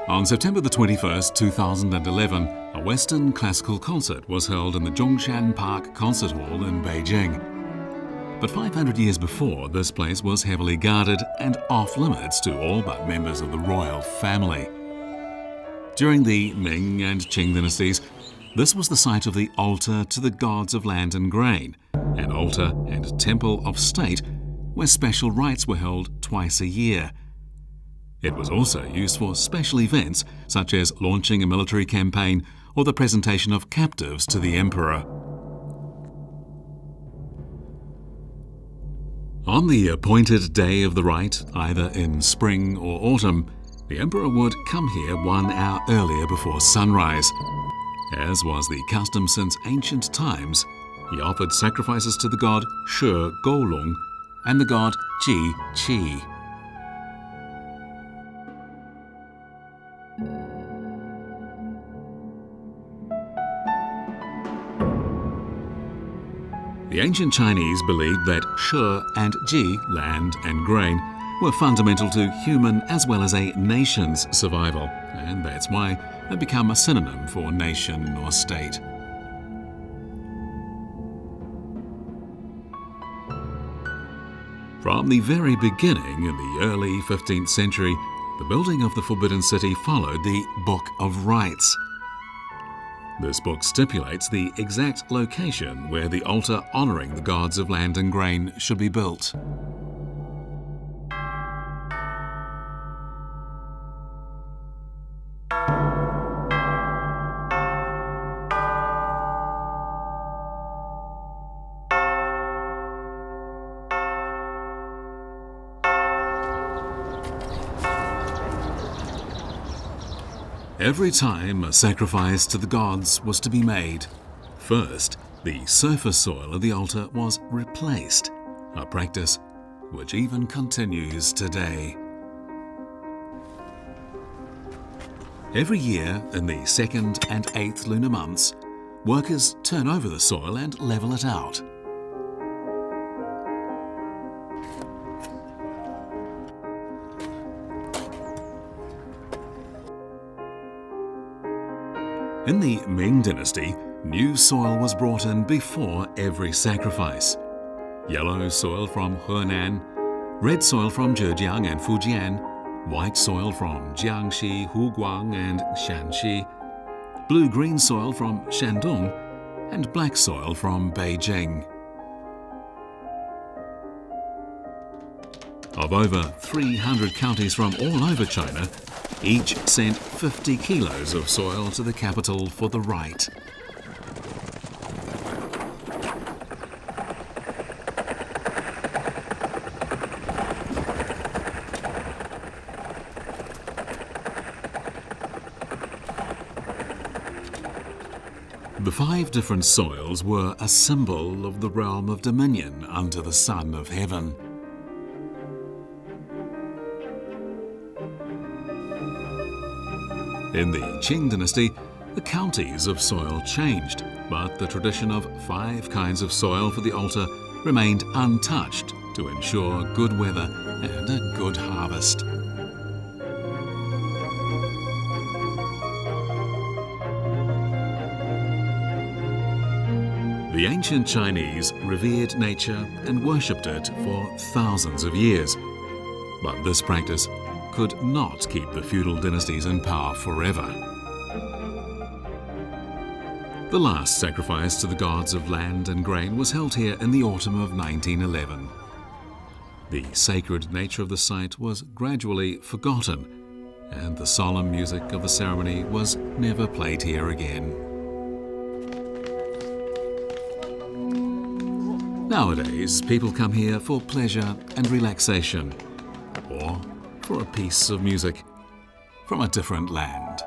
On September the 21st, 2011, a Western classical concert was held in the Zhongshan Park Concert Hall in Beijing. But 500 years before, this place was heavily guarded and off-limits to all but members of the royal family. During the Ming and Qing dynasties, this was the site of the altar to the gods of land and grain, an altar and temple of state where special rites were held twice a year. It was also used for special events such as launching a military campaign or the presentation of captives to the emperor. On the appointed day of the rite, either in spring or autumn, the emperor would come here 1 hour earlier before sunrise. As was the custom since ancient times, he offered sacrifices to the god She Golong and the god Ji Qi. The ancient Chinese believed that She and Ji, land and grain, were fundamental to human as well as a nation's survival, and that's why they become a synonym for nation or state. From the very beginning in the early 15th century, the building of the Forbidden City followed the Book of Rites. This book stipulates the exact location where the altar honoring the gods of land and grain should be built. Every time a sacrifice to the gods was to be made, first, the surface soil of the altar was replaced, a practice which even continues today. Every year, in the 2nd and 8th lunar months, workers turn over the soil and level it out. In the Ming dynasty, new soil was brought in before every sacrifice. Yellow soil from Henan, red soil from Zhejiang and Fujian, white soil from Jiangxi, Huguang and Shanxi, blue-green soil from Shandong, and black soil from Beijing. Of over 300 counties from all over China, each sent 50 kilos of soil to the capital for the rite. The 5 different soils were a symbol of the realm of dominion under the Son of Heaven. In the Qing dynasty, the counties of soil changed, but the tradition of 5 kinds of soil for the altar remained untouched to ensure good weather and a good harvest. The ancient Chinese revered nature and worshipped it for thousands of years, but this practice could not keep the feudal dynasties in power forever. The last sacrifice to the gods of land and grain was held here in the autumn of 1911. The sacred nature of the site was gradually forgotten, and the solemn music of the ceremony was never played here again. Nowadays, people come here for pleasure and relaxation, or for a piece of music from a different land.